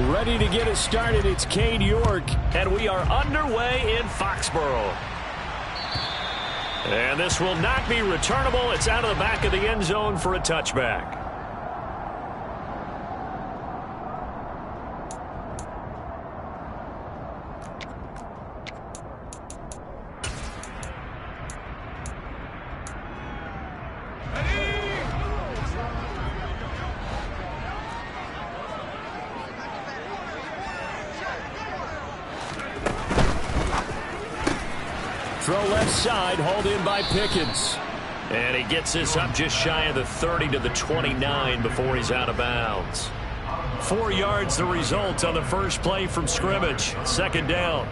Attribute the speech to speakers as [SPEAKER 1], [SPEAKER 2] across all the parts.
[SPEAKER 1] Ready to get us started, it's Cade York. And we are underway in Foxborough. And this will not be returnable. It's out of the back of the end zone for a touchback. Throw left side, hauled in by Pickens. And he gets this up just shy of the 30 to the 29 before he's out of bounds. 4 yards the result on the first play from scrimmage. Second down.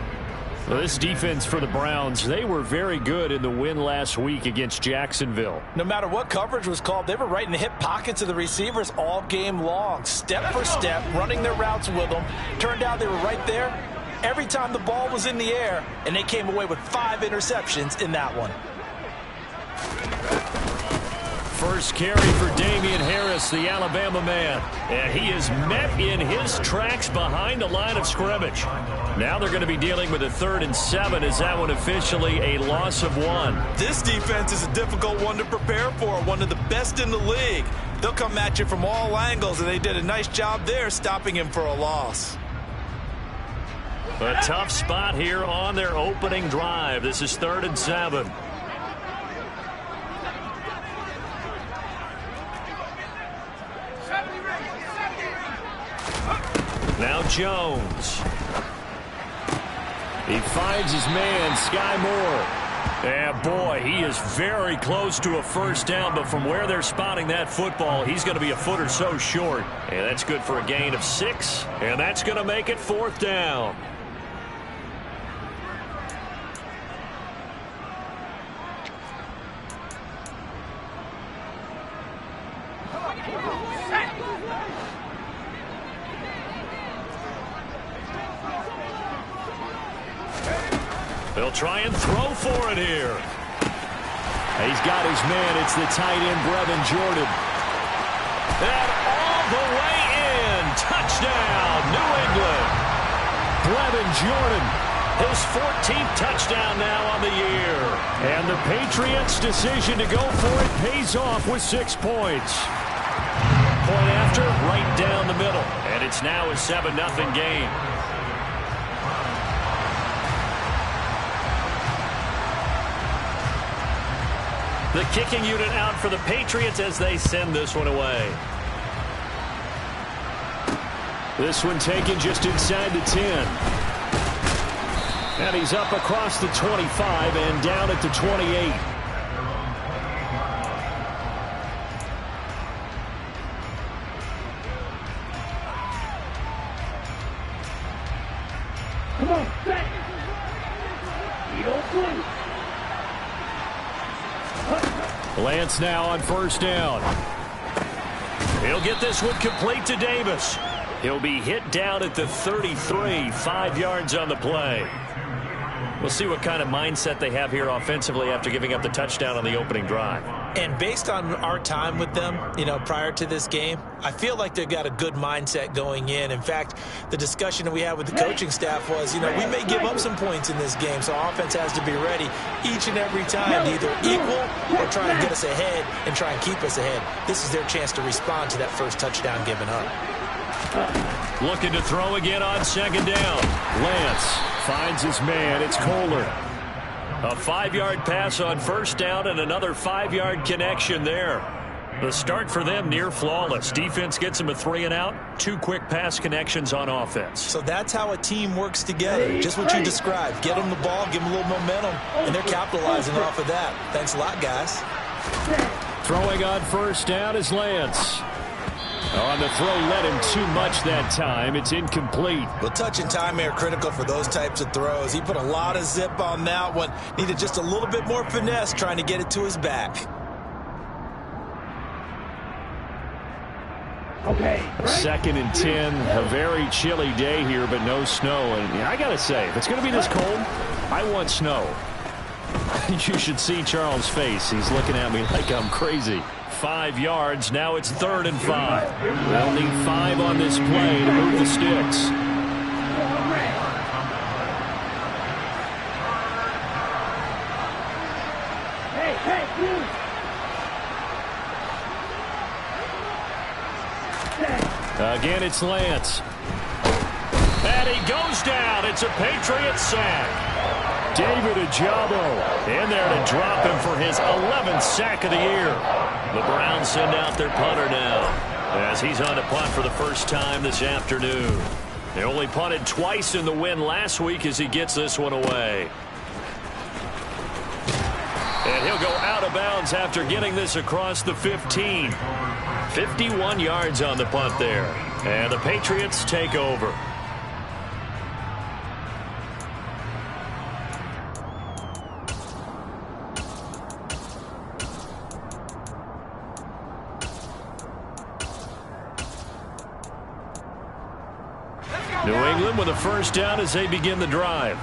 [SPEAKER 1] Well, this defense for the Browns, they were very good in the win last week against Jacksonville.
[SPEAKER 2] No matter what coverage was called, they were right in the hip pockets of the receivers all game long. Step for step, running their routes with them. Turned out they were right there every time the ball was in the air, and they came away with 5 interceptions in that one.
[SPEAKER 1] First carry for Damian Harris, the Alabama man. And he is met in his tracks behind the line of scrimmage. Now they're going to be dealing with a 3rd and 7. Is that one officially a loss of 1?
[SPEAKER 2] This defense is a difficult one to prepare for, one of the best in the league. They'll come at you from all angles, and they did a nice job there stopping him for a loss.
[SPEAKER 1] A tough spot here on their opening drive. This is 3rd and 7. Now Jones. He finds his man, Sky Moore. And boy, he is very close to a first down, but from where they're spotting that football, he's going to be a foot or so short. And that's good for a gain of 6, and that's going to make it 4th down. They'll try and throw for it here. He's got his man. It's the tight end, Brevin Jordan. And all the way in. Touchdown, New England. Brevin Jordan, his 14th touchdown now on the year. And the Patriots' decision to go for it pays off with 6 points. Point after, right down the middle. And it's now a 7-0 game. The kicking unit out for the Patriots as they send this one away. This one taken just inside the 10. And he's up across the 25 and down at the 28.
[SPEAKER 3] Come on, set. You don't play.
[SPEAKER 1] Lance now on first down. He'll get this one complete to Davis. He'll be hit down at the 33, 5 yards on the play. We'll see what kind of mindset they have here offensively after giving up the touchdown on the opening drive.
[SPEAKER 2] And based on our time with them, prior to this game, I feel like they've got a good mindset going in. In fact, the discussion that we had with the coaching staff was, we may give up some points in this game, so our offense has to be ready each and every time to either equal or try and get us ahead and try and keep us ahead. This is their chance to respond to that first touchdown given up.
[SPEAKER 1] Looking to throw again on second down. Lance finds his man. It's Kohler. A 5-yard pass on first down and another 5-yard connection there. The start for them near flawless. Defense gets them a 3 and out. 2 quick pass connections on offense.
[SPEAKER 2] So that's how a team works together. Just what you described. Get them the ball, give them a little momentum, and they're capitalizing off of that. Thanks a lot, guys.
[SPEAKER 1] Throwing on first down is Lance. On the throw, led him too much that time. It's incomplete.
[SPEAKER 2] Well, touch and time are critical for those types of throws. He put a lot of zip on that one. Needed just a little bit more finesse trying to get it to his back.
[SPEAKER 3] Okay.
[SPEAKER 1] 2nd and 10. A very chilly day here, but no snow. And I got to say, if it's going to be this cold, I want snow. You should see Charles' face. He's looking at me like I'm crazy. 5 yards. Now it's 3rd and 5. They'll need 5 on this play to move the sticks. Again, it's Lance. And he goes down. It's a Patriots sack. David Ajabo in there to drop him for his 11th sack of the year. The Browns send out their punter now as he's on to punt for the first time this afternoon. They only punted twice in the win last week as he gets this one away. And he'll go out of bounds after getting this across the 15. 51 yards on the punt there. And the Patriots take over. New England with a first down as they begin the drive.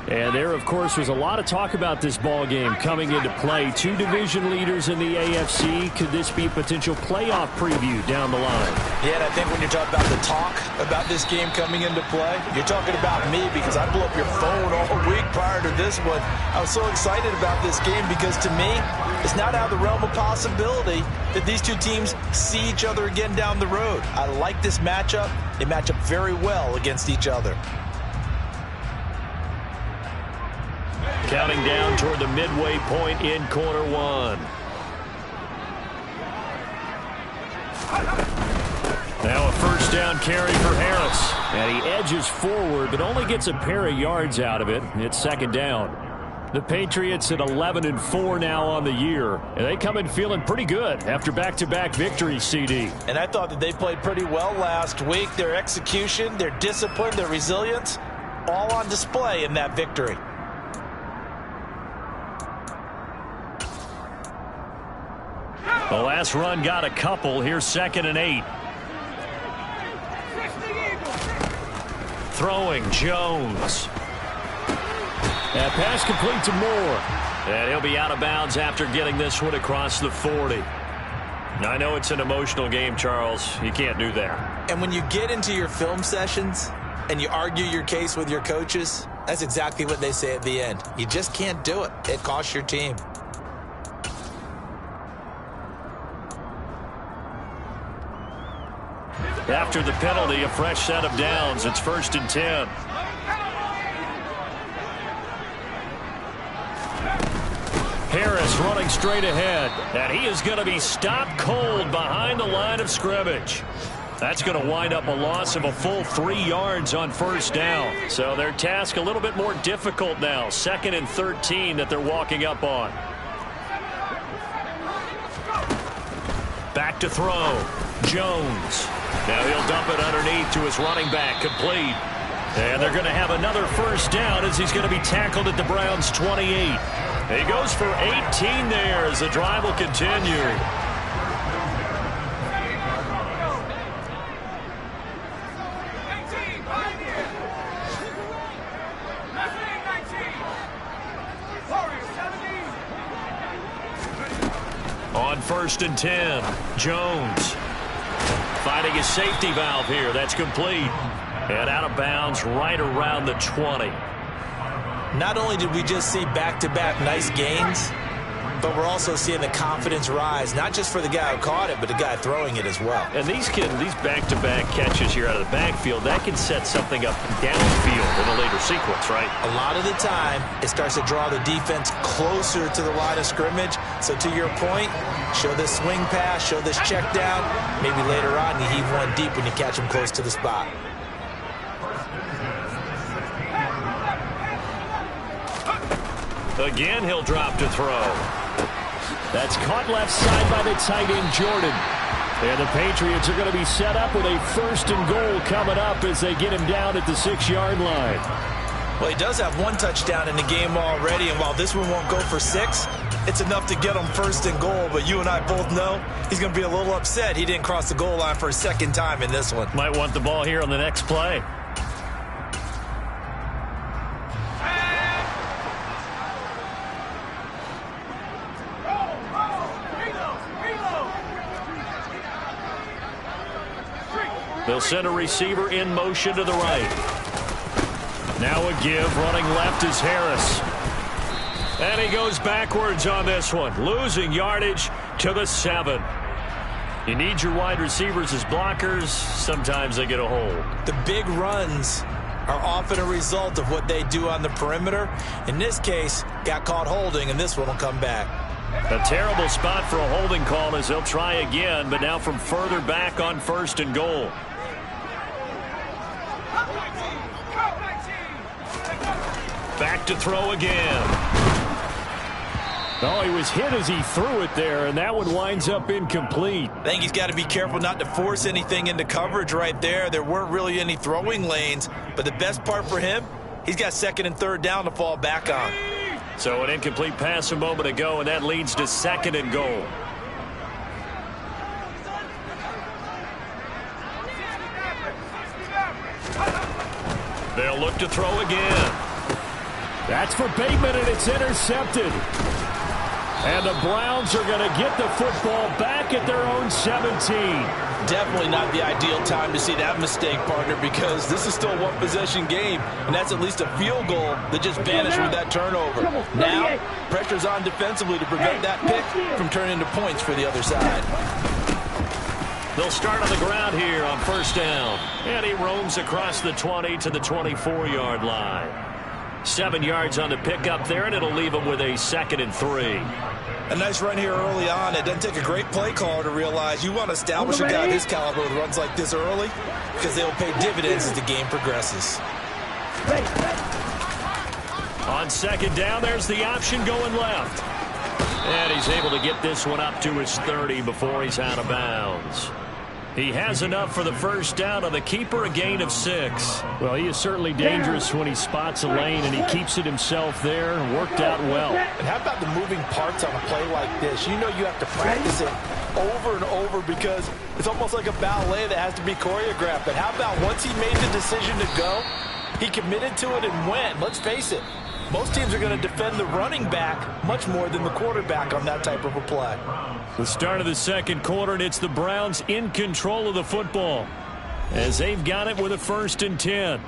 [SPEAKER 1] And there, of course, was a lot of talk about this ball game coming into play. 2 division leaders in the AFC. Could this be a potential playoff preview down the line?
[SPEAKER 2] Yeah, and I think when you're talking about the talk about this game coming into play, you're talking about me because I blew up your phone all week prior to this one. I was so excited about this game because, to me, it's not out of the realm of possibility that these two teams see each other again down the road. I like this matchup. They match up very well against each other.
[SPEAKER 1] Counting down toward the midway point in quarter 1. Now a first down carry for Harris. And he edges forward but only gets a pair of yards out of it. It's 2nd down. The Patriots at 11-4 now on the year. And they come in feeling pretty good after back-to-back victories, CD.
[SPEAKER 2] And I thought that they played pretty well last week. Their execution, their discipline, their resilience, all on display in that victory.
[SPEAKER 1] The last run got a couple. Here's 2nd and 8. Throwing Jones. That pass complete to Moore. And he'll be out of bounds after getting this one across the 40. Now, I know it's an emotional game, Charles. You can't do that.
[SPEAKER 2] And when you get into your film sessions and you argue your case with your coaches, that's exactly what they say at the end. You just can't do it. It costs your team.
[SPEAKER 1] After the penalty, a fresh set of downs. It's 1st and 10. Harris running straight ahead. And he is going to be stopped cold behind the line of scrimmage. That's going to wind up a loss of a full 3 yards on 1st down. So their task a little bit more difficult now. 2nd and 13 that they're walking up on. Back to throw. Jones. Now he'll dump it underneath to his running back. Complete. And they're going to have another first down as he's going to be tackled at the Browns' 28. He goes for 18 there as the drive will continue. On 1st and 10, Jones finding his safety valve here. That's complete. And out of bounds right around the 20.
[SPEAKER 2] Not only did we just see back-to-back nice gains, but we're also seeing the confidence rise, not just for the guy who caught it, but the guy throwing it as well.
[SPEAKER 1] And these back-to-back catches here out of the backfield, that can set something up downfield in a later sequence, right?
[SPEAKER 2] A lot of the time, it starts to draw the defense closer to the line of scrimmage. So to your point, show this swing pass, show this check down. Maybe later on you heave one deep when you catch him close to the spot.
[SPEAKER 1] Again, he'll drop to throw. That's caught left side by the tight end, Jordan. And the Patriots are going to be set up with a 1st and goal coming up as they get him down at the 6-yard line.
[SPEAKER 2] Well, he does have 1 touchdown in the game already, and while this one won't go for 6, it's enough to get him 1st and goal. But you and I both know he's going to be a little upset he didn't cross the goal line for a 2nd time in this one.
[SPEAKER 1] Might want the ball here on the next play. They'll send a receiver in motion to the right. Now a give. Running left is Harris. And he goes backwards on this one. Losing yardage to the 7. You need your wide receivers as blockers. Sometimes they get a hold.
[SPEAKER 2] The big runs are often a result of what they do on the perimeter. In this case, got caught holding, and this one will come back.
[SPEAKER 1] A terrible spot for a holding call as they'll try again, but now from further back on 1st and goal. Back to throw again. Oh, he was hit as he threw it there, and that one winds up incomplete.
[SPEAKER 2] I think he's got to be careful not to force anything into coverage right there. There weren't really any throwing lanes, but the best part for him, he's got 2nd and 3rd down to fall back on.
[SPEAKER 1] So an incomplete pass a moment ago, and that leads to 2nd and goal. They'll look to throw again. That's for Bateman, and it's intercepted. And the Browns are going to get the football back at their own 17.
[SPEAKER 2] Definitely not the ideal time to see that mistake, partner, because this is still a one-possession game, and that's at least a field goal that just vanished with that turnover. Now, pressure's on defensively to prevent that pick from turning into points for the other side.
[SPEAKER 1] They'll start on the ground here on 1st down. And he roams across the 20 to the 24-yard line. 7 yards on the pickup there, and it'll leave him with a 2nd and 3.
[SPEAKER 2] A nice run here early on. It doesn't take a great play caller to realize you want to establish a guy of his caliber with runs like this early because they will pay dividends as the game progresses.
[SPEAKER 1] On 2nd down, there's the option going left. And he's able to get this one up to his 30 before he's out of bounds. He has enough for the 1st down on the keeper, a gain of 6. Well, he is certainly dangerous when he spots a lane, and he keeps it himself there and worked out well.
[SPEAKER 2] And how about the moving parts on a play like this? You know you have to practice it over and over because it's almost like a ballet that has to be choreographed. But how about once he made the decision to go, he committed to it and went. Let's face it, most teams are going to defend the running back much more than the quarterback on that type of a play.
[SPEAKER 1] The start of the 2nd quarter, and it's the Browns in control of the football as they've got it with a 1st and 10.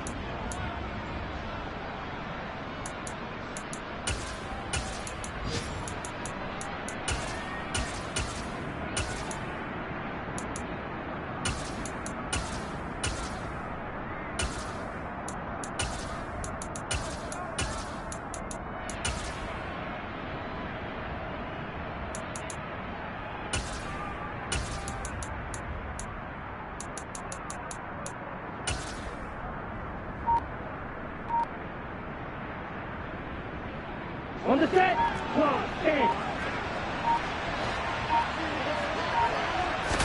[SPEAKER 3] On the set, 1, 10.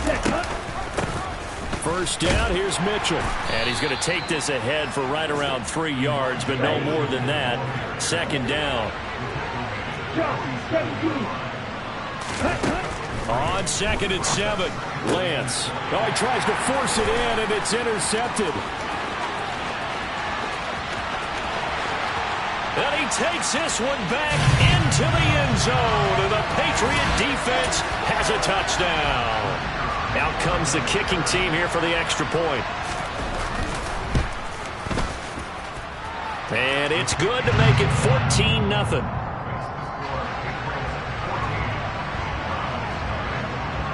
[SPEAKER 3] Set up.
[SPEAKER 1] 1st down, here's Mitchell. And he's going to take this ahead for right around 3 yards, but no more than that. 2nd down. On 2nd and 7, Lance. Oh, he tries to force it in, and it's intercepted. And he takes this one back into the end zone, and the Patriot defense has a touchdown. Out comes the kicking team here for the extra point. And it's good to make it 14-0.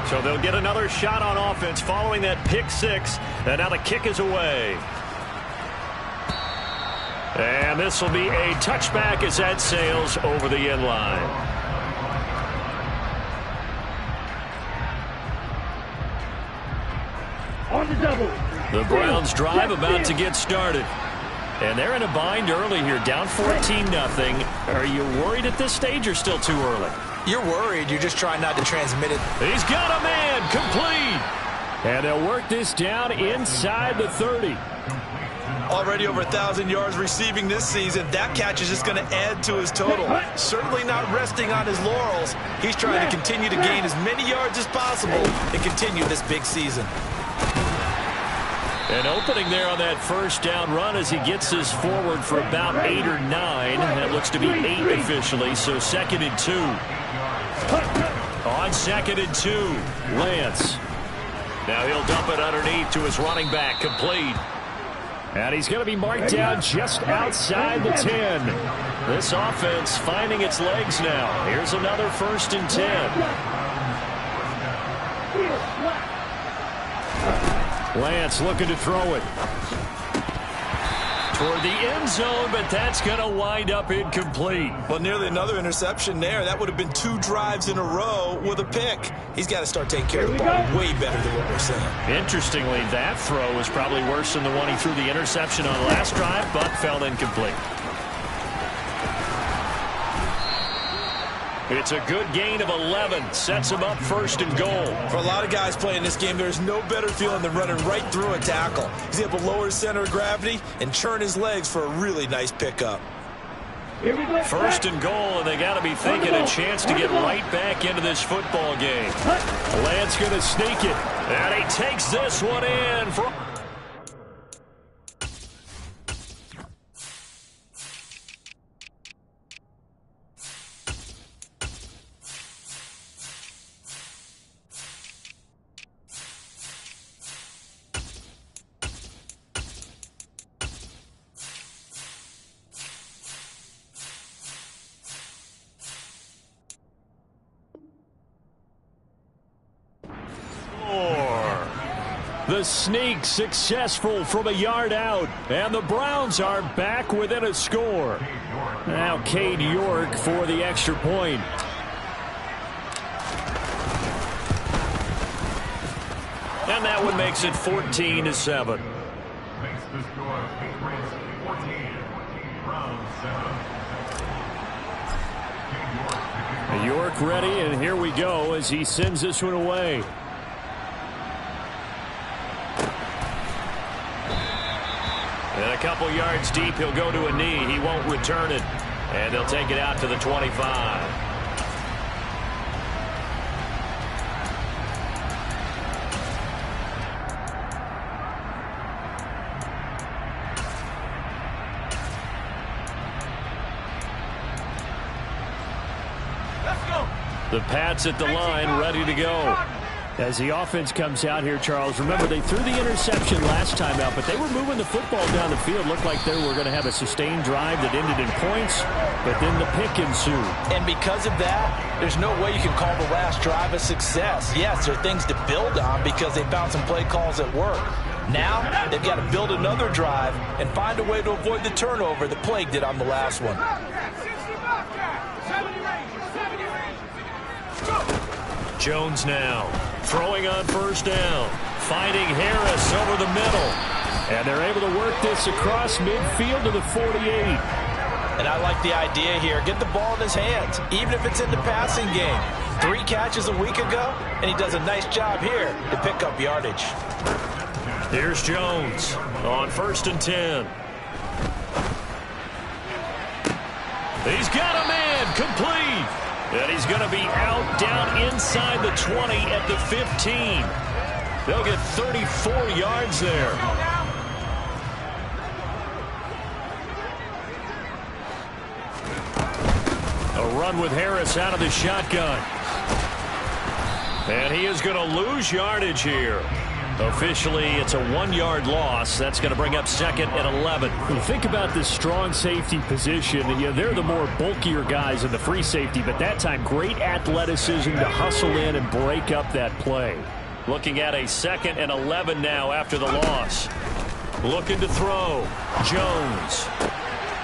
[SPEAKER 1] So they'll get another shot on offense following that pick 6, and now the kick is away. And this will be a touchback as that sails over the end line.
[SPEAKER 3] On the double.
[SPEAKER 1] The Browns drive about to get started. And they're in a bind early here, down 14-0. Are you worried at this stage or still too early?
[SPEAKER 2] You're worried. You're just trying not to transmit it.
[SPEAKER 1] He's got a man complete. And they'll work this down inside the 30.
[SPEAKER 2] Already over 1,000 yards receiving this season. That catch is just going to add to his total. Certainly not resting on his laurels. He's trying to continue to gain as many yards as possible and continue this big season.
[SPEAKER 1] An opening there on that 1st down run as he gets this forward for about 8 or 9. That looks to be 8 officially, so 2nd and 2. On 2nd and 2, Lance. Now he'll dump it underneath to his running back, complete. And he's going to be marked down just outside the 10. This offense finding its legs now. Here's another 1st and 10. Lance looking to throw it toward the end zone, but that's going to wind up incomplete.
[SPEAKER 2] Well, nearly another interception there. That would have been 2 drives in a row with a pick. He's got to start taking care of the ball way better than what we're saying.
[SPEAKER 1] Interestingly, that throw was probably worse than the one he threw the interception on last drive, but fell incomplete. It's a good gain of 11. Sets him up 1st and goal.
[SPEAKER 2] For a lot of guys playing this game, there's no better feeling than running right through a tackle. He's able to lower his center of gravity and churn his legs for a really nice pickup.
[SPEAKER 1] 1st and goal, and they got to be thinking a chance to get right back into this football game. Lance going to sneak it, and he takes this one in. The sneak successful from a yard out, and the Browns are back within a score. Now Cade York for the extra point. And that one makes it 14-7. York ready, and here we go as he sends this one away. And a couple yards deep, he'll go to a knee. He won't return it. And they'll take it out to the 25. The Pats at the line, ready to go. As the offense comes out here, Charles, remember they threw the interception last time out, but they were moving the football down the field. Looked like they were going to have a sustained drive that ended in points, but then the pick ensued.
[SPEAKER 2] And because of that, there's no way you can call the last drive a success. Yes, there are things to build on because they found some play calls at work. Now, they've got to build another drive and find a way to avoid the turnover the Plague did on the last one.
[SPEAKER 1] Jones now throwing on 1st down, finding Harris over the middle, and they're able to work this across midfield to the 48.
[SPEAKER 2] And I like the idea here. Get the ball in his hands, even if it's in the passing game. 3 catches a week ago, and he does a nice job here to pick up yardage.
[SPEAKER 1] Here's Jones on 1st and 10. He's got a man, complete. And he's going to be out down inside the 20 at the 15. They'll get 34 yards there. A run with Harris out of the shotgun. And he is going to lose yardage here. Officially, it's a 1-yard loss. That's going to bring up 2nd and 11.
[SPEAKER 4] You think about this strong safety position. They're the more bulkier guys in the free safety, but that time, great athleticism to hustle in and break up that play.
[SPEAKER 1] Looking at a 2nd and 11 now after the loss. Looking to throw. Jones.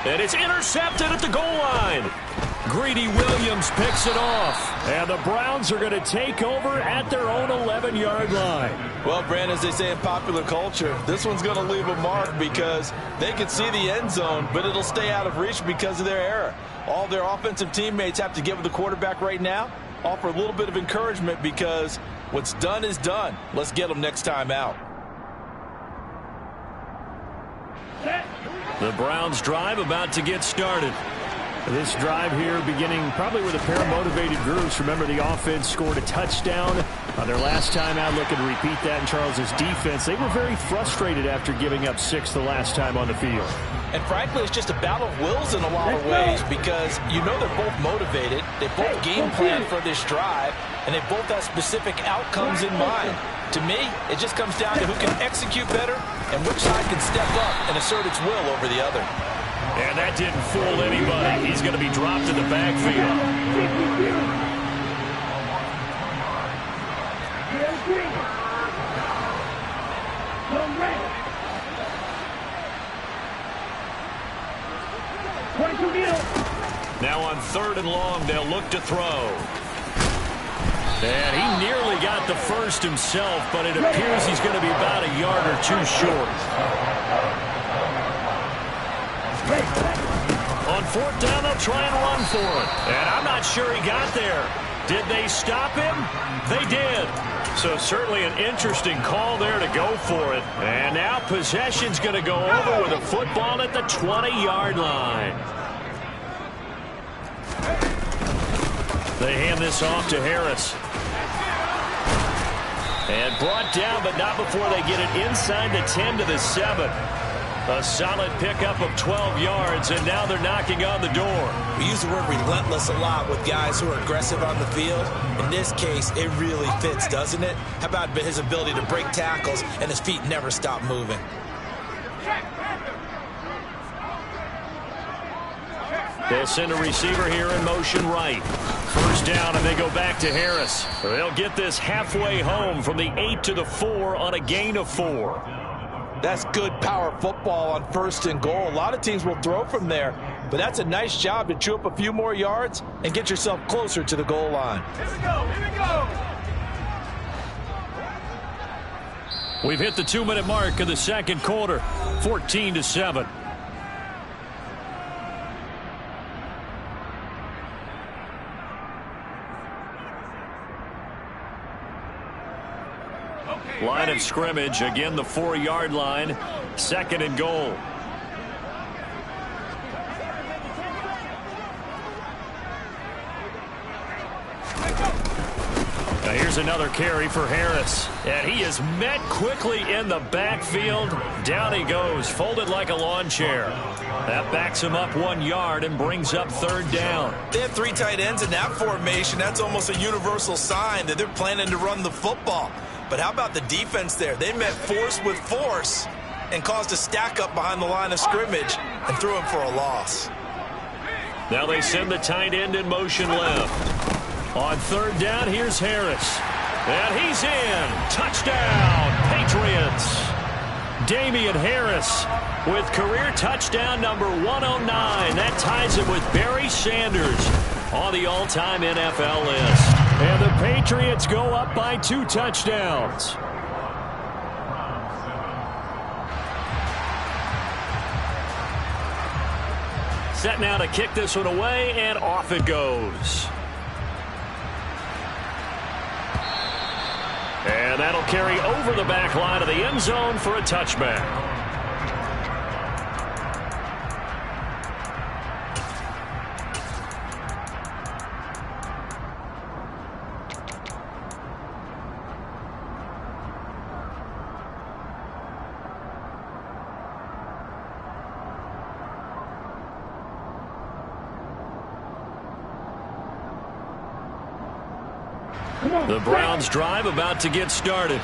[SPEAKER 1] And it's intercepted at the goal line. Greedy Williams picks it off.
[SPEAKER 4] And the Browns are going to take over at their own 11-yard line.
[SPEAKER 2] Well, Brandon, as they say in popular culture, this one's going to leave a mark because they can see the end zone, but it'll stay out of reach because of their error. All their offensive teammates have to get with the quarterback right now, offer a little bit of encouragement because what's done is done. Let's get them next time out.
[SPEAKER 1] The Browns drive about to get started.
[SPEAKER 4] This drive here beginning probably with a pair of motivated groups. Remember, the offense scored a touchdown on their last time out. Looking to repeat that in Charles's defense. They were very frustrated after giving up 6 the last time on the field.
[SPEAKER 2] And frankly, it's just a battle of wills in a lot of ways because you know they're both motivated. They both game plan for this drive. and they both have specific outcomes in mind. To me, it just comes down to who can execute better and which side can step up and assert its will over the other.
[SPEAKER 1] And that didn't fool anybody. He's going to be dropped to the backfield. Now on 3rd and long, they'll look to throw. And he nearly got the first himself, but it appears he's going to be about a yard or two short. On 4th down, they'll try and run for it. And I'm not sure he got there. Did they stop him? They did. So certainly an interesting call there to go for it. And now possession's going to go over with a football at the 20-yard line. They hand this off to Harris. And brought down, but not before they get it inside the 10 to the 7. A solid pickup of 12 yards, and now they're knocking on the door.
[SPEAKER 2] We use the word relentless a lot with guys who are aggressive on the field. In this case, it really fits, doesn't it? How about his ability to break tackles and his feet never stop moving?
[SPEAKER 1] They'll send a receiver here in motion right. 1st down, and they go back to Harris. They'll get this halfway home from the 8 to the 4 on a gain of 4.
[SPEAKER 2] That's good power football on 1st and goal. A lot of teams will throw from there, but that's a nice job to chew up a few more yards and get yourself closer to the goal line.
[SPEAKER 3] Here we go, here we go.
[SPEAKER 1] We've hit the 2-minute mark of the 2nd quarter, 14-7. Line of scrimmage, again the 4-yard line, 2nd and goal. Now here's another carry for Harris. And he is met quickly in the backfield. Down he goes, folded like a lawn chair. That backs him up 1 yard and brings up 3rd down.
[SPEAKER 2] They have 3 tight ends in that formation. That's almost a universal sign that they're planning to run the football. But how about the defense there? They met force with force and caused a stack up behind the line of scrimmage and threw him for a loss.
[SPEAKER 1] Now they send the tight end in motion left. On 3rd down, here's Harris. And he's in. Touchdown, Patriots. Damian Harris with career touchdown number 109. That ties him with Barry Sanders on the all-time NFL list. And the Patriots go up by 2 touchdowns. Set now to kick this one away, and off it goes. And that'll carry over the back line of the end zone for a touchback. The Browns drive about to get started.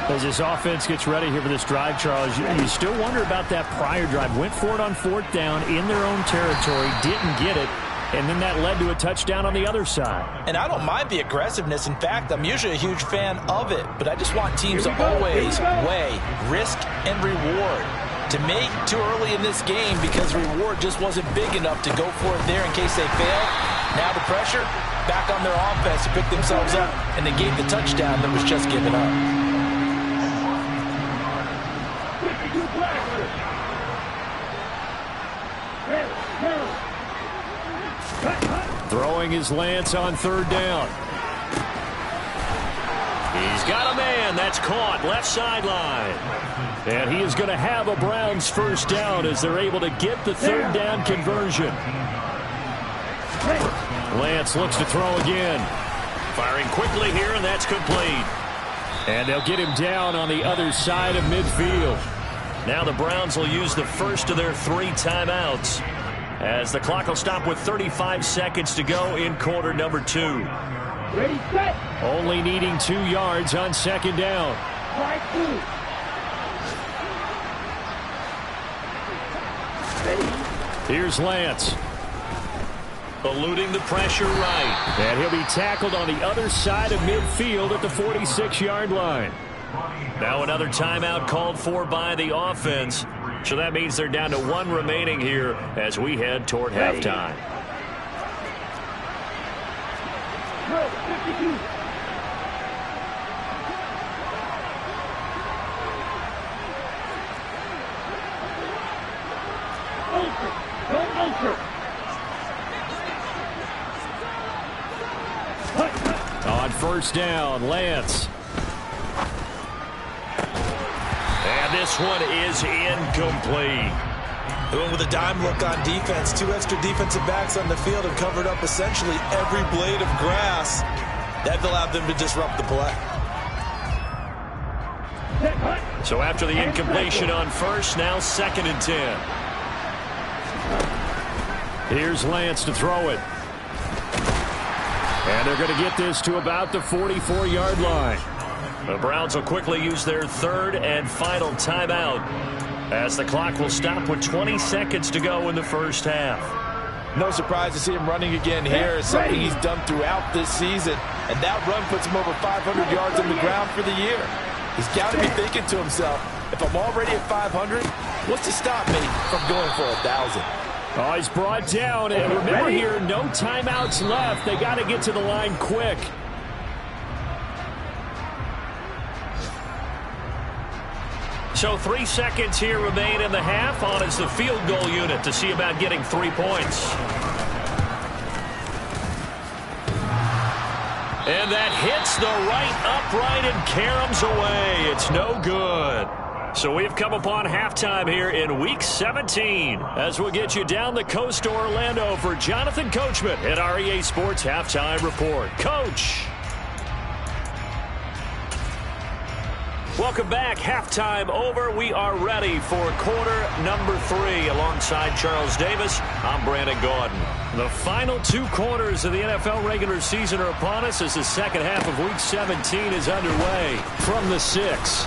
[SPEAKER 4] As this offense gets ready here for this drive, Charles, you still wonder about that prior drive. Went for it on 4th down in their own territory, didn't get it, and then that led to a touchdown on the other side.
[SPEAKER 2] And I don't mind the aggressiveness. In fact, I'm usually a huge fan of it, but I just want teams to always weigh risk and reward. To me, too early in this game because reward just wasn't big enough to go for it there in case they fail. Now the pressure back on their offense to pick themselves up, and they gave the touchdown that was just given up.
[SPEAKER 1] Throwing his Lance on 3rd down. He's got a man. That's caught left sideline. And he is going to have a Browns 1st down as they're able to get the 3rd down conversion. Lance looks to throw again. Firing quickly here, and that's complete. And they'll get him down on the other side of midfield. Now the Browns will use the first of their 3 timeouts as the clock will stop with 35 seconds to go in quarter number 2.
[SPEAKER 3] Ready, set.
[SPEAKER 4] Only needing 2 yards on second down.
[SPEAKER 3] 5-2.
[SPEAKER 4] Here's Lance.
[SPEAKER 1] Eluding the pressure right.
[SPEAKER 4] And he'll be tackled on the other side of midfield at the 46-yard line.
[SPEAKER 1] Now another timeout called for by the offense. So that means they're down to 1 remaining here as we head toward halftime.
[SPEAKER 3] 52.
[SPEAKER 4] On first down, Lance.
[SPEAKER 1] And this one is incomplete.
[SPEAKER 2] Going with a dime look on defense. 2 extra defensive backs on the field and covered up essentially every blade of grass. That allowed them to disrupt the play.
[SPEAKER 1] So after the incompletion on first, now 2nd and 10.
[SPEAKER 4] Here's Lance to throw it. And they're going to get this to about the 44-yard line.
[SPEAKER 1] The Browns will quickly use their 3rd and final timeout as the clock will stop with 20 seconds to go in the first half.
[SPEAKER 2] No surprise to see him running again here. It's something he's done throughout this season. And that run puts him over 500 yards on the ground for the year. He's got to be thinking to himself, if I'm already at 500, what's to stop me from going for 1,000?
[SPEAKER 4] Oh, he's brought down. And remember here, no timeouts left. They got to get to the line quick.
[SPEAKER 1] So 3 seconds here remain in the half. On is the field goal unit to see about getting 3 points. And that hits the right upright and caroms away. It's no good. So we've come upon halftime here in Week 17 as we'll get you down the coast to Orlando for Jonathan Coachman at our EA Sports Halftime Report. Coach. Welcome back. Halftime over. We are ready for quarter number 3 alongside Charles Davis. I'm Brandon Gaudin. The final 2 quarters of the NFL regular season are upon us as the second half of Week 17 is underway from the 6.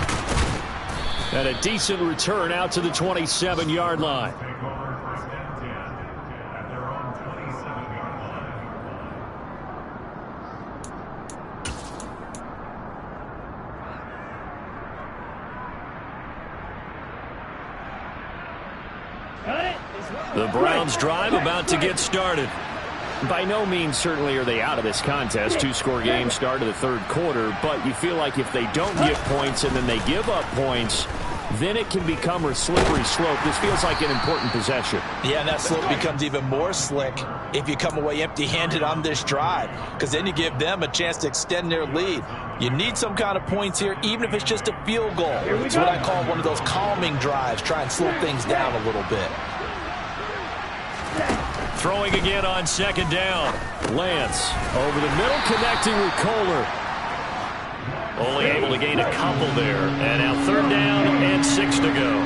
[SPEAKER 1] And a decent return out to the 27-yard line. The Browns drive about to get started. By no means certainly are they out of this contest. 2-score game start of the 3rd quarter, but you feel like if they don't get points and then they give up points, then it can become a slippery slope. This feels like an important possession.
[SPEAKER 2] Yeah, and that slope becomes even more slick if you come away empty-handed on this drive, because then you give them a chance to extend their lead. You need some kind of points here, even if it's just a field goal. It's what I call one of those calming drives. Try and slow things down a little bit.
[SPEAKER 1] Throwing again on 2nd down.
[SPEAKER 4] Lance over the middle, connecting with Kohler.
[SPEAKER 1] Only able to gain a couple there. And now 3rd down and 6 to go.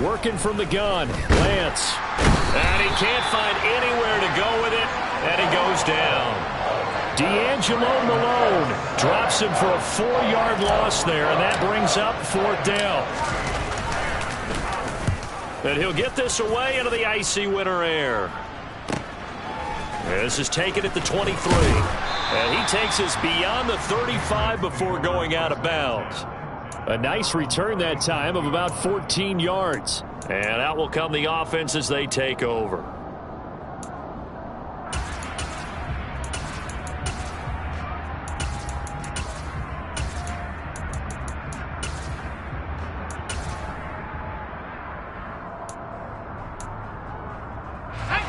[SPEAKER 4] Working from the gun, Lance.
[SPEAKER 1] And he can't find anywhere to go with it, and he goes down.
[SPEAKER 4] D'Angelo Malone drops him for a 4-yard loss there, and that brings up 4th down.
[SPEAKER 1] And he'll get this away into the icy winter air. This is taken at the 23. And he takes us beyond the 35 before going out of bounds.
[SPEAKER 4] A nice return that time of about 14 yards.
[SPEAKER 1] And out will come the offense as they take over.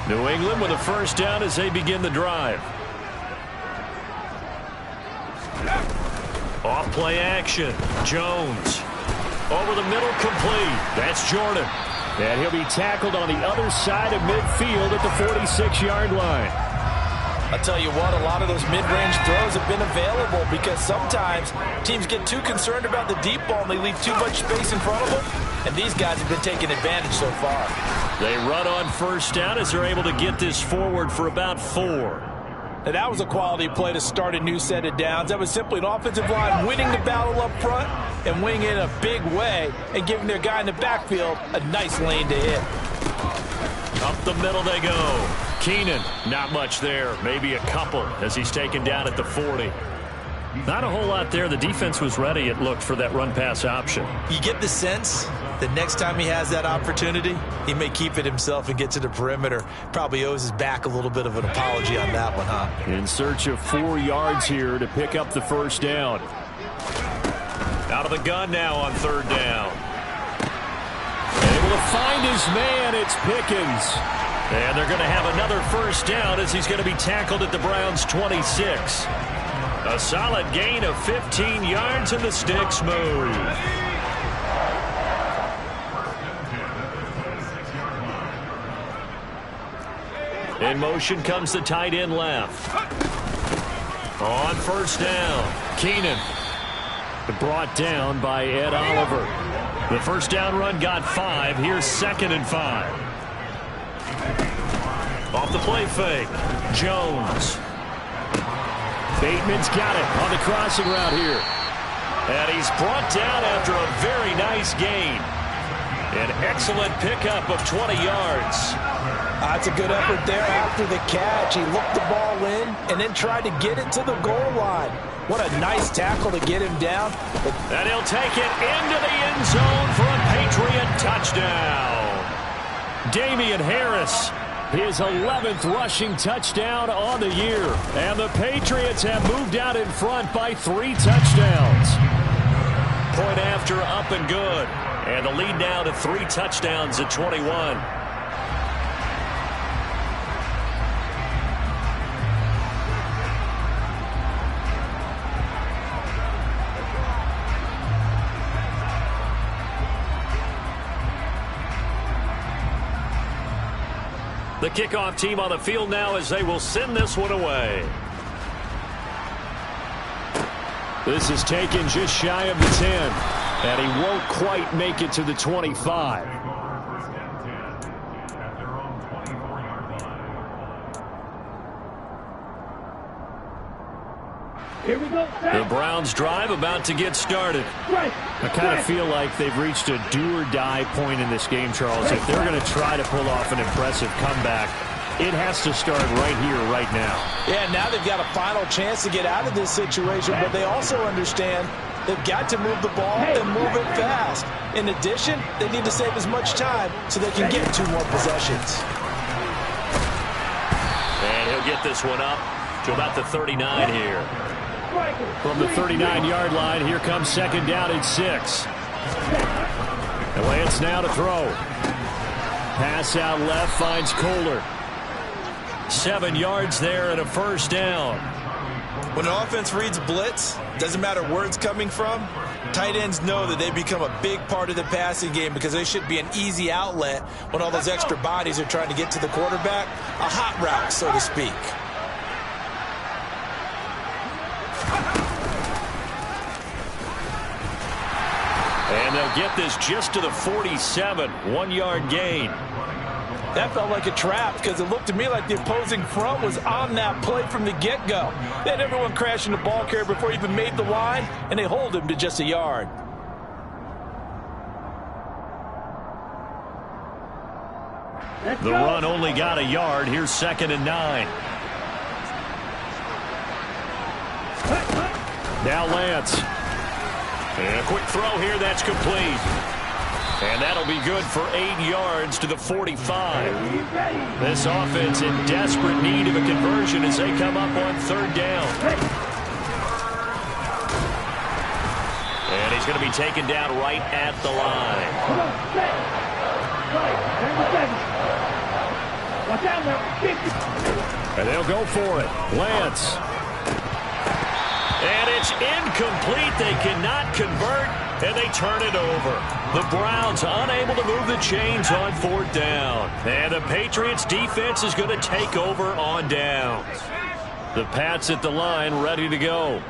[SPEAKER 1] New England with a 1st down as they begin the drive. Off play action. Jones. Over the middle, complete. That's Jordan.
[SPEAKER 4] And he'll be tackled on the other side of midfield at the 46-yard line.
[SPEAKER 2] I'll tell you what, a lot of those mid-range throws have been available because sometimes teams get too concerned about the deep ball and they leave too much space in front of them, and these guys have been taking advantage so far.
[SPEAKER 1] They run on first down as they're able to get this forward for about 4.
[SPEAKER 2] And that was a quality play to start a new set of downs. That was simply an offensive line winning the battle up front and winning it in a big way and giving their guy in the backfield a nice lane to hit.
[SPEAKER 1] Up the middle they go. Keenan, not much there. Maybe a couple as he's taken down at the 40. Not a whole lot there. The defense was ready, it looked, for that run-pass option.
[SPEAKER 2] You get the sense that next time he has that opportunity, he may keep it himself and get to the perimeter. Probably owes his back a little bit of an apology on that one, huh?
[SPEAKER 4] In search of 4 yards here to pick up the first down.
[SPEAKER 1] Out of the gun now on third down. Able to find his man. It's Pickens. And they're going to have another first down as he's going to be tackled at the Browns' 26. A solid gain of 15 yards and the sticks move. In motion comes the tight end left. On first down, Keenan. Brought down by Ed Oliver. The first down run got 5. Here's 2nd and 5. Off the play fake, Jones.
[SPEAKER 4] Bateman's got it on the crossing route here.
[SPEAKER 1] And he's brought down after a very nice gain. An excellent pickup of 20 yards.
[SPEAKER 2] That's a good effort there after the catch. He looked the ball in and then tried to get it to the goal line. What a nice tackle to get him down.
[SPEAKER 1] And he'll take it into the end zone for a Patriot touchdown.
[SPEAKER 4] Damian Harris, his 11th rushing touchdown on the year. And the Patriots have moved out in front by 3 touchdowns.
[SPEAKER 1] Point after, up and good. And the lead now to 3 touchdowns at 21. The kickoff team on the field now as they will send this one away.
[SPEAKER 4] This is taken just shy of the 10. And he won't quite make it to the 25.
[SPEAKER 3] Here we go.
[SPEAKER 1] The Browns drive about to get started.
[SPEAKER 4] I kind of feel like they've reached a do-or-die point in this game, Charles. If they're going to try to pull off an impressive comeback, it has to start right here, right now.
[SPEAKER 2] Yeah, now they've got a final chance to get out of this situation, but they also understand they've got to move the ball and move it fast. In addition, they need to save as much time so they can get 2 more possessions.
[SPEAKER 1] And he'll get this one up to about the 39 here.
[SPEAKER 4] From the 39-yard line, here comes 2nd down and 6. And Lance now to throw. Pass out left, finds Kohler.
[SPEAKER 1] 7 yards there and a first down.
[SPEAKER 2] When an offense reads blitz, doesn't matter where it's coming from, tight ends know that they become a big part of the passing game because they should be an easy outlet when all those extra bodies are trying to get to the quarterback. A hot route, so to speak.
[SPEAKER 1] And they'll get this just to the 47, 1-yard gain.
[SPEAKER 2] That felt like a trap because it looked to me like the opposing front was on that play from the get-go. They had everyone crashing the ball carrier before he even made the line, and they hold him to just a yard.
[SPEAKER 1] The run only got a yard. Here's 2nd and 9.
[SPEAKER 4] Now Lance.
[SPEAKER 1] And a quick throw here, that's complete. And that'll be good for 8 yards to the 45. This offense in desperate need of a conversion as they come up on 3rd down. And he's going to be taken down right at the line.
[SPEAKER 4] And they'll go for it. Lance.
[SPEAKER 1] And it's incomplete. They cannot convert, and they turn it over. The Browns unable to move the chains on 4th down. And the Patriots defense is going to take over on downs. The Pats at the line, ready to go.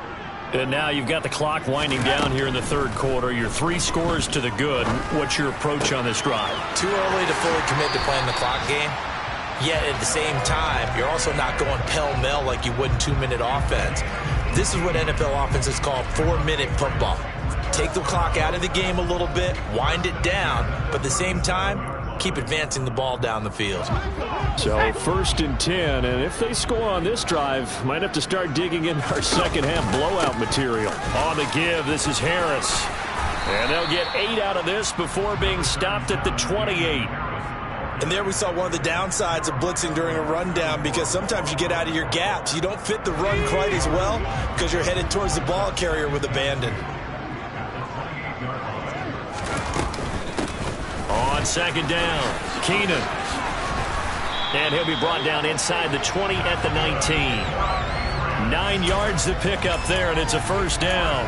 [SPEAKER 1] And now you've got the clock winding down here in the third quarter. You're 3 scores to the good. What's your approach on this drive?
[SPEAKER 2] Too early to fully commit to playing the clock game. Yet at the same time, you're also not going pell-mell like you would in 2-minute offense. This is what NFL offenses call 4-minute football. Take the clock out of the game a little bit, wind it down, but at the same time, keep advancing the ball down the field.
[SPEAKER 4] So 1st and 10, and if they score on this drive, might have to start digging in our second half blowout material.
[SPEAKER 1] On the give, this is Harris. And they'll get 8 out of this before being stopped at the 28.
[SPEAKER 2] And there we saw one of the downsides of blitzing during a rundown, because sometimes you get out of your gaps. You don't fit the run quite as well because you're headed towards the ball carrier with abandon.
[SPEAKER 1] On 2nd down, Keenan. And he'll be brought down inside the 20 at the 19. 9 yards to pick up there, and it's a 1st down.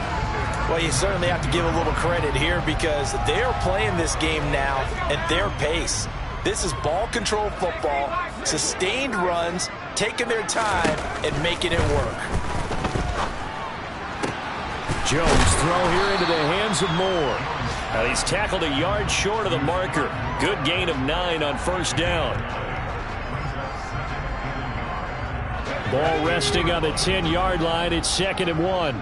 [SPEAKER 2] Well, you certainly have to give a little credit here because they are playing this game now at their pace. This is ball control football, sustained runs, taking their time, and making it work.
[SPEAKER 1] Jones throw here into the hands of Moore. And he's tackled a yard short of the marker. Good gain of 9 on 1st down.
[SPEAKER 4] Ball resting on the 10-yard line. It's 2nd and 1.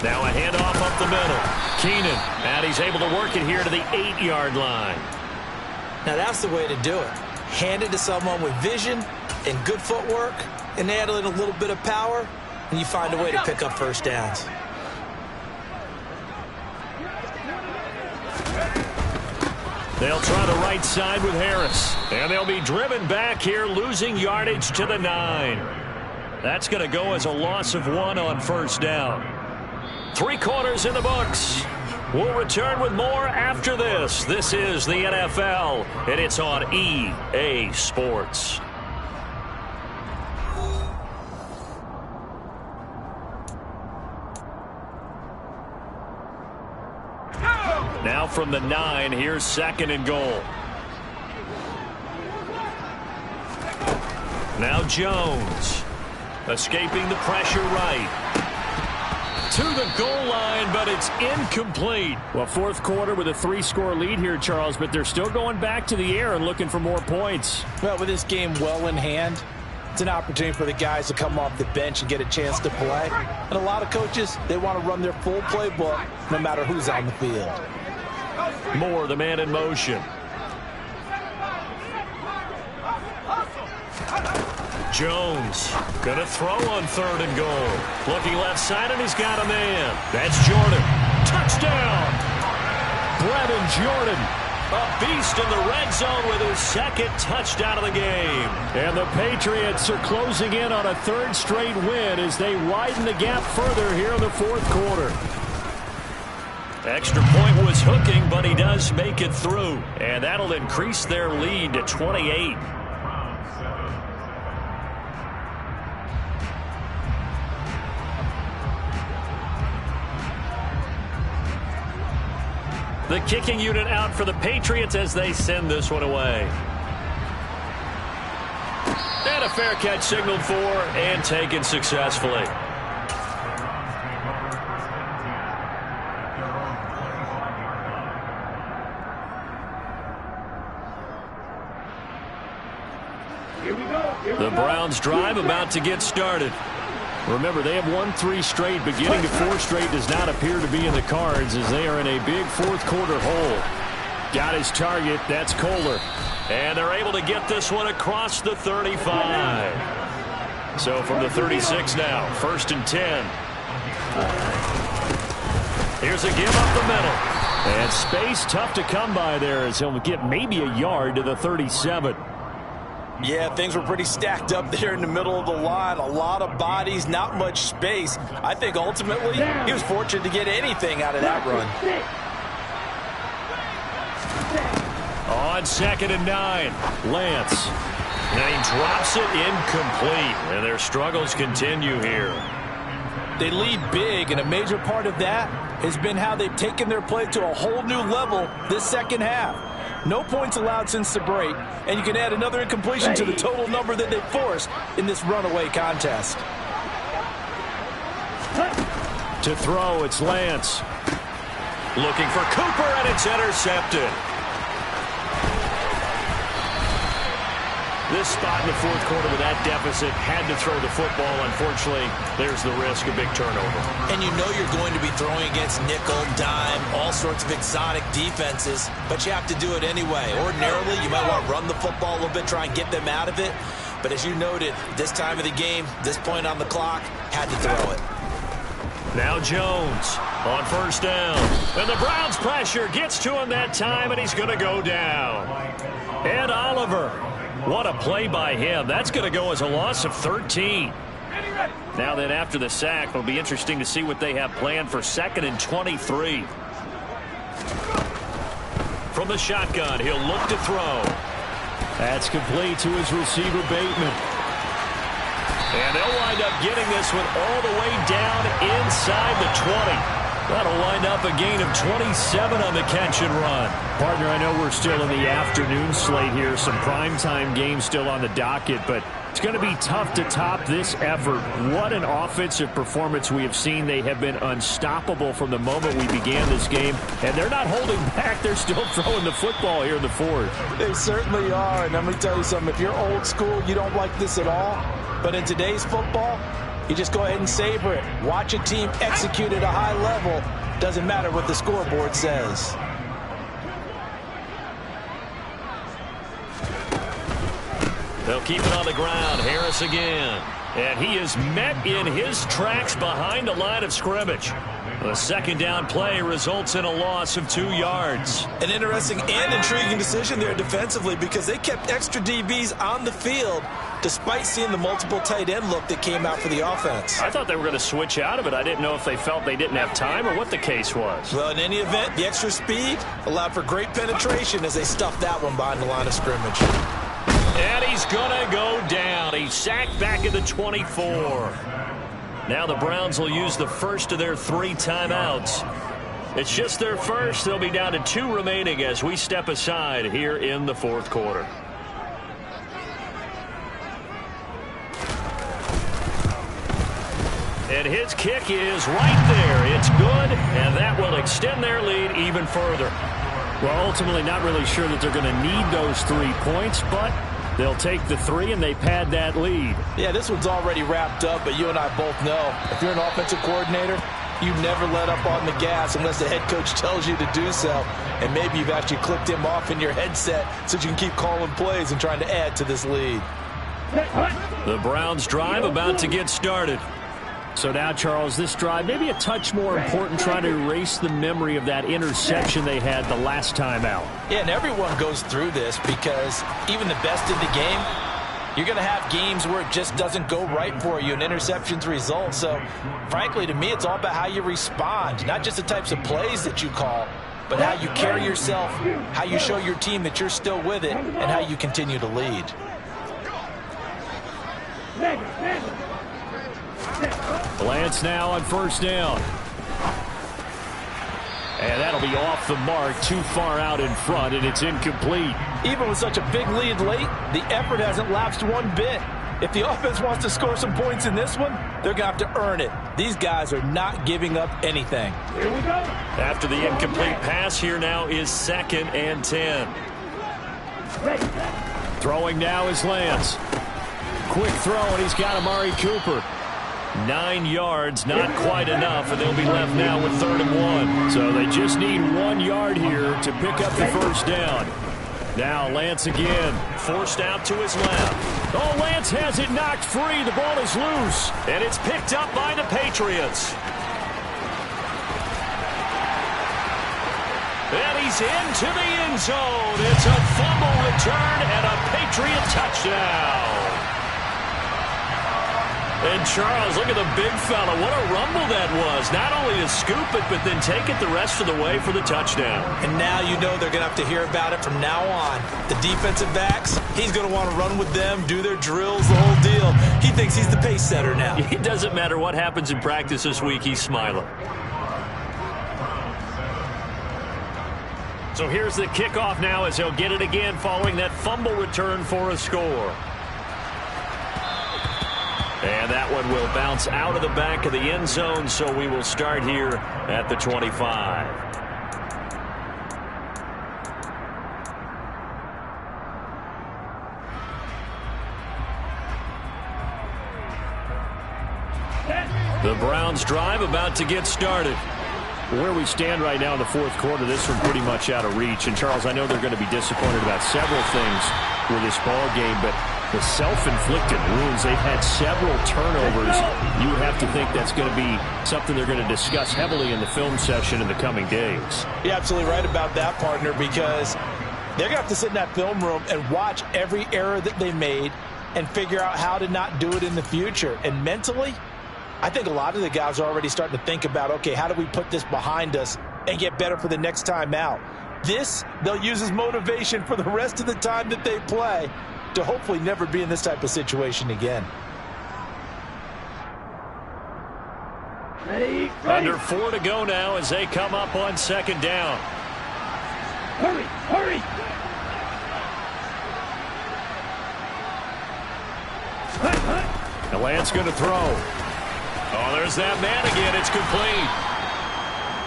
[SPEAKER 1] Now a handoff up the middle. Keenan, and he's able to work it here to the 8-yard line.
[SPEAKER 2] Now that's the way to do it. Hand it to someone with vision and good footwork, and add in a little bit of power, and you find a way to pick up 1st downs.
[SPEAKER 1] They'll try the right side with Harris. And they'll be driven back here, losing yardage to the 9. That's going to go as a loss of 1 on 1st down. 3 quarters in the books. We'll return with more after this. This is the NFL, and it's on EA Sports. Now from the 9, here's 2nd and goal. Now Jones, escaping the pressure right. To the goal line, but it's incomplete.
[SPEAKER 4] Well, 4th quarter with a 3-score lead here, Charles, but they're still going back to the air and looking for more points.
[SPEAKER 2] Well, with this game well in hand, it's an opportunity for the guys to come off the bench and get a chance to play. And a lot of coaches, they want to run their full playbook no matter who's on the field.
[SPEAKER 1] Moore, the man in motion. Jones going to throw on 3rd and goal. Looking left side, and he's got a man. That's Jordan. Touchdown! Brevin Jordan, a beast in the red zone with his 2nd touchdown of the game.
[SPEAKER 4] And the Patriots are closing in on a 3rd straight win as they widen the gap further here in the 4th quarter.
[SPEAKER 1] Extra point was hooking, but he does make it through. And that'll increase their lead to 28. The kicking unit out for the Patriots as they send this one away. And a fair catch signaled for and taken successfully. The Browns drive about to get started.
[SPEAKER 4] Remember, they have won 3 straight. Beginning to 4 straight does not appear to be in the cards as they are in a big 4th quarter hole. Got his target. That's Kohler.
[SPEAKER 1] And they're able to get this one across the 35. So from the 36 now, 1st and 10. Here's a give up the middle.
[SPEAKER 4] And space tough to come by there as he'll get maybe a yard to the 37.
[SPEAKER 2] Yeah, things were pretty stacked up there in the middle of the line. A lot of bodies, not much space. I think ultimately he was fortunate to get anything out of that run.
[SPEAKER 1] On 2nd and 9, Lance. And he drops it incomplete. And their struggles continue here.
[SPEAKER 2] They lead big, and a major part of that has been how they've taken their play to a whole new level this second half. No points allowed since the break, and you can add another incompletion to the total number that they forced in this runaway contest.
[SPEAKER 4] To throw, it's Lance.
[SPEAKER 1] Looking for Cooper, and it's intercepted. This spot in the fourth quarter with that deficit, had to throw the football. Unfortunately, there's the risk of big turnover.
[SPEAKER 2] And you know you're going to be throwing against nickel, dime, all sorts of exotic defenses, but you have to do it anyway. Ordinarily, you might want to run the football a little bit, try and get them out of it. But as you noted, this time of the game, this point on the clock, had to throw it.
[SPEAKER 1] Now Jones on first down. And the Browns' pressure gets to him that time, and he's going to go down. Ed Oliver. What a play by him. That's going to go as a loss of 13. Now then, after the sack, it'll be interesting to see what they have planned for 2nd and 23. From the shotgun, he'll look to throw.
[SPEAKER 4] That's complete to his receiver, Bateman.
[SPEAKER 1] And they'll wind up getting this one all the way down inside the 20. That'll wind up a gain of 27 on the catch and run.
[SPEAKER 4] Partner, I know we're still in the afternoon slate here. Some primetime games still on the docket, but it's going to be tough to top this effort. What an offensive performance we have seen. They have been unstoppable from the moment we began this game, and they're not holding back. They're still throwing the football here in the fourth.
[SPEAKER 2] They certainly are, and let me tell you something. If you're old school, you don't like this at all. But in today's football, you just go ahead and savor it. Watch a team execute at a high level. Doesn't matter what the scoreboard says.
[SPEAKER 1] They'll keep it on the ground. Harris again. And he is met in his tracks behind the line of scrimmage. The second down play results in a loss of 2 yards.
[SPEAKER 2] An interesting and intriguing decision there defensively because they kept extra DBs on the field despite seeing the multiple tight end look that came out for the offense.
[SPEAKER 1] I thought they were going to switch out of it. I didn't know if they felt they didn't have time or what the case was.
[SPEAKER 2] Well, in any event, the extra speed allowed for great penetration as they stuffed that one behind the line of scrimmage.
[SPEAKER 1] And he's going to go down. He's sacked back at the 24. Now the Browns will use the first of their 3 timeouts. It's just their first. They'll be down to 2 remaining as we step aside here in the fourth quarter. And his kick is right there. It's good, and that will extend their lead even further.
[SPEAKER 4] Well, ultimately not really sure that they're going to need those 3 points, but they'll take the 3 and they pad that lead.
[SPEAKER 2] Yeah, this one's already wrapped up, but you and I both know if you're an offensive coordinator, you never let up on the gas unless the head coach tells you to do so. And maybe you've actually clicked him off in your headset so you can keep calling plays and trying to add to this lead.
[SPEAKER 1] The Browns drive about to get started.
[SPEAKER 4] So now, Charles, this drive maybe a touch more important, trying to erase the memory of that interception they had the last time out.
[SPEAKER 2] Yeah, and everyone goes through this because even the best in the game, you're going to have games where it just doesn't go right for you and interceptions result. So, frankly, to me, it's all about how you respond, not just the types of plays that you call, but how you carry yourself, how you show your team that you're still with it, and how you continue to lead.
[SPEAKER 4] Lance now on first down. And that'll be off the mark, too far out in front, and it's incomplete.
[SPEAKER 2] Even with such a big lead late, the effort hasn't lapsed one bit. If the offense wants to score some points in this one, they're going to have to earn it. These guys are not giving up anything.
[SPEAKER 3] Here we go.
[SPEAKER 1] After the incomplete pass, here now is 2nd and 10.
[SPEAKER 4] Throwing now is Lance. Quick throw, and he's got Amari Cooper.
[SPEAKER 1] 9 yards, not quite enough, and they'll be left now with 3rd and 1.
[SPEAKER 4] So they just need 1 yard here to pick up the first down. Now Lance again.
[SPEAKER 1] Forced out to his left.
[SPEAKER 4] Oh, Lance has it knocked free. The ball is loose.
[SPEAKER 1] And it's picked up by the Patriots. And he's into the end zone. It's a fumble return and a Patriot touchdown. And Charles, look at the big fella. What a rumble that was. Not only to scoop it, but then take it the rest of the way for the touchdown.
[SPEAKER 2] And now you know they're going to have to hear about it from now on. The defensive backs, he's going to want to run with them, do their drills, the whole deal. He thinks he's the pace setter now.
[SPEAKER 1] It doesn't matter what happens in practice this week, he's smiling. So here's the kickoff now as he'll get it again following that fumble return for a score. And that one will bounce out of the back of the end zone, so we will start here at the 25. The Browns drive about to get started.
[SPEAKER 4] Where we stand right now in the fourth quarter, this one pretty much out of reach. And, Charles, I know they're going to be disappointed about several things with this ball game, but the self-inflicted wounds, they've had several turnovers. You would have to think that's going to be something they're going to discuss heavily in the film session in the coming days.
[SPEAKER 2] You're absolutely right about that, partner, because they're going to have to sit in that film room and watch every error that they made and figure out how to not do it in the future. And mentally, I think a lot of the guys are already starting to think about, okay, how do we put this behind us and get better for the next time out? This, they'll use as motivation for the rest of the time that they play to hopefully never be in this type of situation again.
[SPEAKER 3] Ready.
[SPEAKER 1] Under 4 to go now as they come up on second down.
[SPEAKER 3] Hurry.
[SPEAKER 1] The Lance going to throw. Oh, there's that man again. It's complete.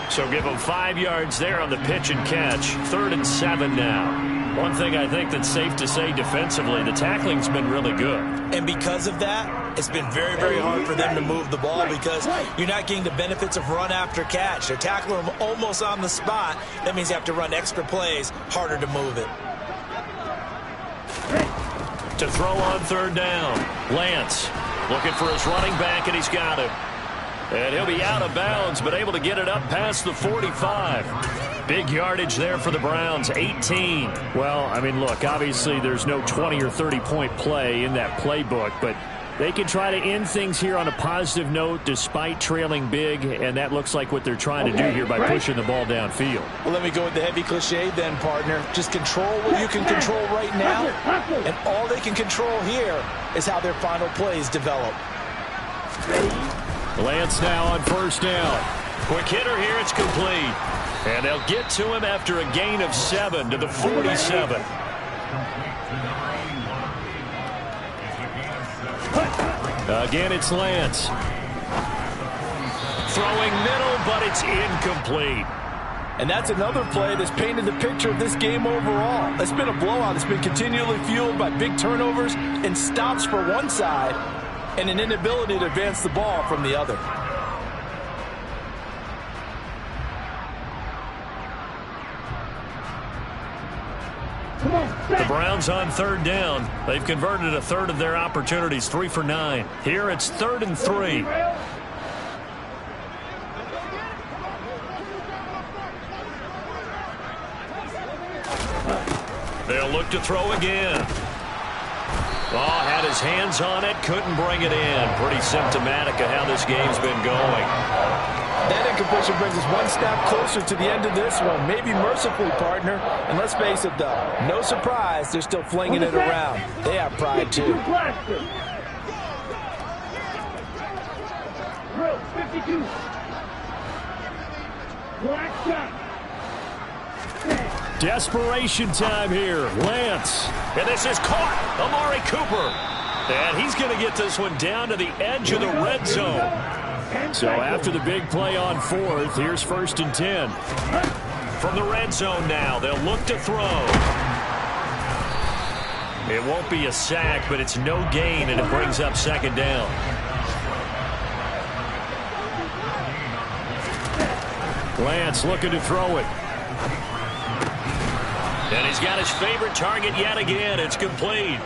[SPEAKER 1] So give him 5 yards there on the pitch and catch. 3rd and 7 now. One thing I think that's safe to say defensively, the tackling's been really good.
[SPEAKER 2] And because of that, it's been very, very hard for them to move the ball because you're not getting the benefits of run after catch. They're tackling them almost on the spot. That means you have to run extra plays, harder to move it.
[SPEAKER 1] To throw on 3rd down. Lance looking for his running back, and he's got it. And he'll be out of bounds, but able to get it up past the 45. Big yardage there for the Browns, 18.
[SPEAKER 4] Well, I mean, look, obviously there's no 20 or 30-point play in that playbook, but they can try to end things here on a positive note despite trailing big, and that looks like what they're trying to do here by pushing the ball downfield.
[SPEAKER 2] Well, let me go with the heavy cliche then, partner. Just control what you can control right now, and all they can control here is how their final plays develop.
[SPEAKER 1] Lance now on 1st down. Quick hitter here, it's complete. And they'll get to him after a gain of 7 to the 47. Again, it's Lance. Throwing middle, but it's incomplete.
[SPEAKER 2] And that's another play that's painted the picture of this game overall. It's been a blowout. It's been continually fueled by big turnovers and stops for one side and an inability to advance the ball from the other.
[SPEAKER 1] The Browns on 3rd down. They've converted 1/3 of their opportunities, 3 for 9. Here it's 3rd and 3. They'll look to throw again. Oh, had his hands on it, couldn't bring it in. Pretty symptomatic of how this game's been going.
[SPEAKER 2] That incompletion brings us one step closer to the end of this one. Maybe mercifully, partner. And let's face it, though, no surprise, they're still flinging it around. They have pride, too.
[SPEAKER 3] Drill 52. Black shot.
[SPEAKER 1] Desperation time here. Lance. And this is caught. Amari Cooper. And he's going to get this one down to the edge of the red zone. So after the big play on 4th, here's 1st and 10. From the red zone now, they'll look to throw. It won't be a sack, but it's no gain, and it brings up 2nd down. Lance looking to throw it. And he's got his favorite target yet again. It's complete.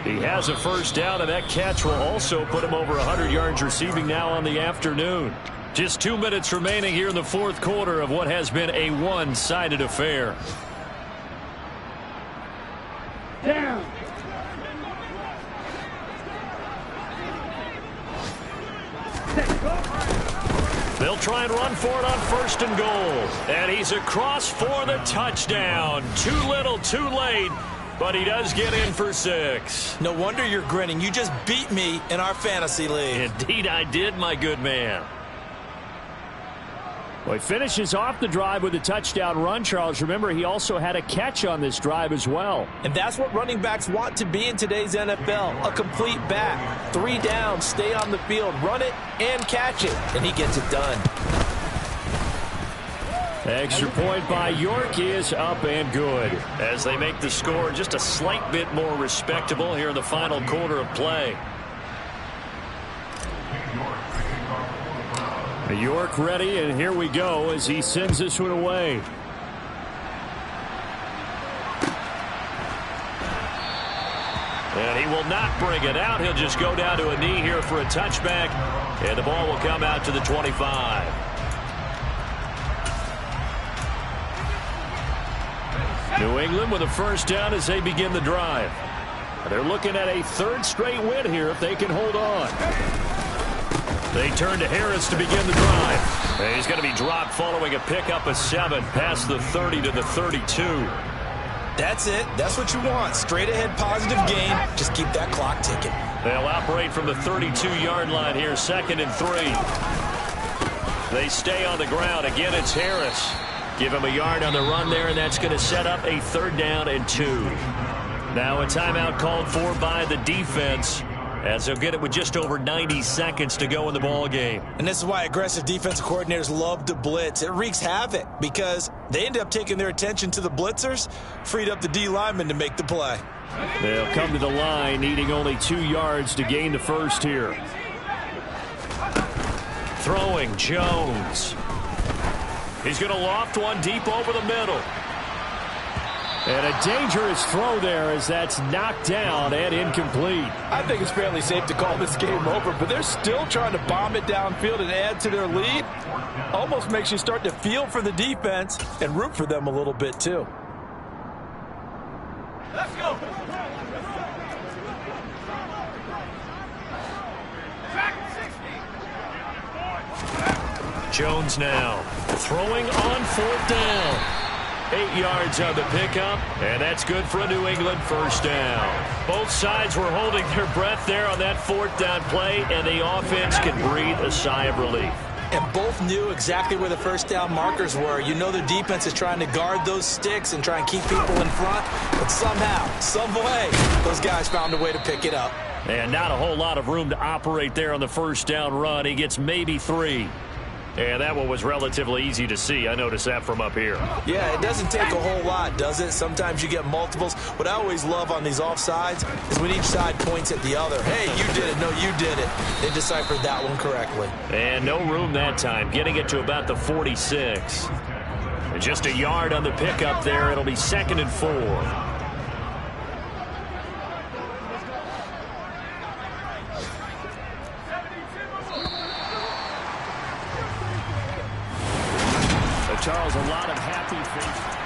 [SPEAKER 1] He has a 1st down, and that catch will also put him over 100 yards receiving now on the afternoon. Just 2 minutes remaining here in the 4th quarter of what has been a one-sided affair.
[SPEAKER 3] Down.
[SPEAKER 1] They'll try and run for it on 1st and goal. And he's across for the touchdown. Too little, too late. But he does get in for 6.
[SPEAKER 2] No wonder you're grinning. You just beat me in our fantasy league.
[SPEAKER 1] Indeed I did, my good man.
[SPEAKER 4] Well, he finishes off the drive with a touchdown run, Charles. Remember, he also had a catch on this drive as well.
[SPEAKER 2] And that's what running backs want to be in today's NFL, a complete back. 3 downs, stay on the field, run it, and catch it. And he gets it done.
[SPEAKER 4] Extra point by York is up and good.
[SPEAKER 1] As they make the score just a slight bit more respectable here in the final quarter of play.
[SPEAKER 4] York ready, and here we go as he sends this one away.
[SPEAKER 1] And he will not bring it out. He'll just go down to a knee here for a touchback, and the ball will come out to the 25. New England with a first down as they begin the drive. They're looking at a 3rd straight win here if they can hold on. They turn to Harris to begin the drive. And he's going to be dropped following a pickup of 7 past the 30 to the 32.
[SPEAKER 2] That's it. That's what you want. Straight ahead positive gain. Just keep that clock ticking.
[SPEAKER 1] They'll operate from the 32-yard line here, 2nd and 3. They stay on the ground. Again, it's Harris. Give him a yard on the run there, and that's going to set up a 3rd down and 2. Now a timeout called for by the defense, as they'll get it with just over 90 seconds to go in the ball game.
[SPEAKER 2] And this is why aggressive defensive coordinators love to blitz. It wreaks havoc because they end up taking their attention to the blitzers, freed up the D lineman to make the play.
[SPEAKER 4] They'll come to the line, needing only 2 yards to gain the first here.
[SPEAKER 1] Throwing Jones. He's going to loft one deep over the middle.
[SPEAKER 4] And a dangerous throw there as that's knocked down and incomplete.
[SPEAKER 2] I think it's fairly safe to call this game over, but they're still trying to bomb it downfield and add to their lead. Almost makes you start to feel for the defense and root for them a little bit too.
[SPEAKER 3] Let's go.
[SPEAKER 1] Jones now throwing on 4th down. 8 yards on the pickup, and that's good for a New England first down. Both sides were holding their breath there on that 4th down play, and the offense can breathe a sigh of relief.
[SPEAKER 2] And both knew exactly where the first down markers were. You know the defense is trying to guard those sticks and try and keep people in front, but somehow, some way, those guys found a way to pick it up.
[SPEAKER 1] And not a whole lot of room to operate there on the first down run. He gets maybe 3. And that one was relatively easy to see. I noticed that from up here.
[SPEAKER 2] Yeah, it doesn't take a whole lot, does it? Sometimes you get multiples. What I always love on these offsides is when each side points at the other. Hey, you did it. No, you did it. They deciphered that one correctly.
[SPEAKER 1] And no room that time, getting it to about the 46. And just a yard on the pickup there. It'll be 2nd and 4.
[SPEAKER 4] Charles, a lot of happy faces.